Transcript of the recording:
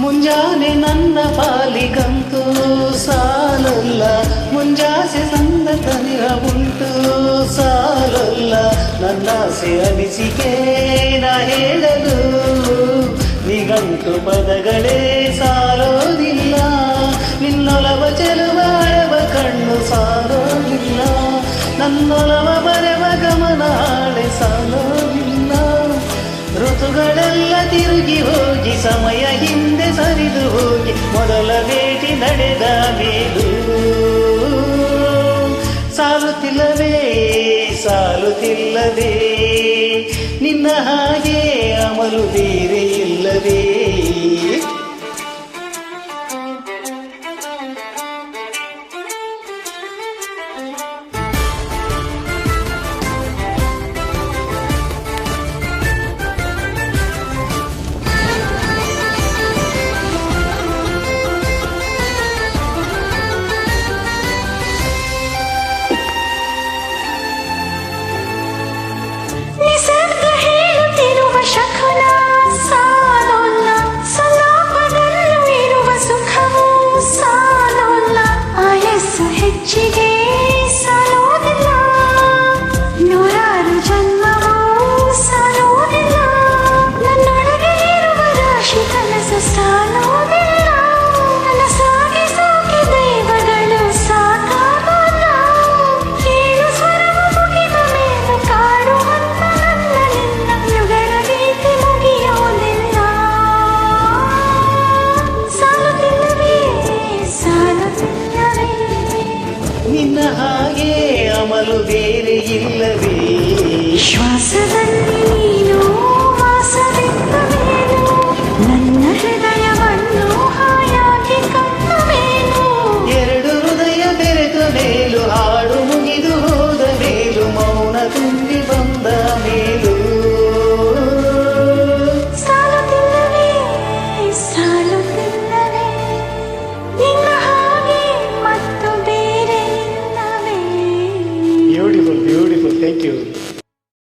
ಮುಂಜಾನೆ ನನ್ನ ಪಾಲಿಗಂತೂ ಸಾಲಲ್ಲ, ಮುಂಜಾಸೆ ಸಂದ ತನಿರ ಉಂಟು ಸಾಲಲ್ಲ. ನನ್ನಾಸೆ ಅನಿಸಿಕೆ ನಾ ಹೇಳಲು ನಿಘಂಟು ಪದಗಳೇ ಸಾಲೋದಿಲ್ಲ. ನಿನ್ನೊಲವ ಚೆಲುವ ಅಳವ ಕಣ್ಣು ಸಾಲೋದಿಲ್ಲ, ನನ್ನೊಲವ ಬರೆವ ಗಮನ ಹಾಳೆ ಸಾಲೋದಿಲ್ಲ. ಋತುಗಳೆಲ್ಲ ತಿರುಗಿ ಹೋಗಿ ಸಮಯ ಹಿಂದೆ ಸರಿದು ಹೋಗಿ ಮೊದಲ ಭೇಟಿ ನಡೆದ ಮೇಲೂ ಸಾಲುತ್ತಿಲ್ಲವೇ ಸಾಲುತ್ತಿಲ್ಲವೇ ನಿನ್ನ ಹಾಗೆ ಅಮಲು ಬೇರೆ ಇಲ್ಲವೇ. ಶಕುನ ಸಾಲೋಲ್ಲ, ಸಲಾಪದಲ್ಲೂ ಇರುವ ಸುಖವೂ ಸಾಲೋಲ್ಲ. ಆಯಸ್ಸು ಹೆಚ್ಚಿಗೆ ಸಾಲೋದಿಲ್ಲ, ನೂರಾರು ಜನ್ಮವೂ ಸಾಲೋದಿಲ್ಲ. ನನ್ನೊಳಗೆ ಇರುವ ರಾಶಿ ಕನಸು ಸಾಲೋದಿಲ್ಲ, ನನ್ನ ಸಾಗಿ ಸಾಗಿ ದೈವಗಳು ಸಾಕಾಗೋಲ್ಲ. ಏಳು ಸ್ವರವು ಮುಗಿದ ಮೇಲೆ ಕಾಡುವಂತ ನನ್ನ ನಿನ್ನ ಯುಗಳ ಗೀತೆ ಮುಗಿಯೋದಿಲ್ಲ. ಸಾಲುತ್ತಿಲ್ಲವೇ ಸಾಲುತ್ತಿಲ್ಲವೇ ನಿನ್ನ ಹಾಗೆ ಅಮಲು ಬೇರೆ ಇಲ್ಲವೇ. ಶ್ವಾಸದಲ್ಲಿ ನೀನು ವಾಸವಿದ್ದ ಮೇಲೂ ನನ್ನ ಹೃದಯವನ್ನು ಹಾಯಾಗಿ ಕಂಡ ಮೇಲೂ. ಎರಡು ಹೃದಯ ಬೆರೆತ ಮೇಲೂ ಹಾಡು ಮುಗಿದು ಹೋದ ಮೇಲೂ ಮೌನ ತುಂಬಿ ಬಂದ ಮೇಲೂ ಸಾಲುತ್ತಿಲ್ಲವೇ ಸಾಲುತ್ತಿಲ್ಲವೇ ನಿನ್ನ ಹಾಗೆ ಮತ್ತು ಬೇರೆ ಇಲ್ಲವೇ. Beautiful beautiful, thank you.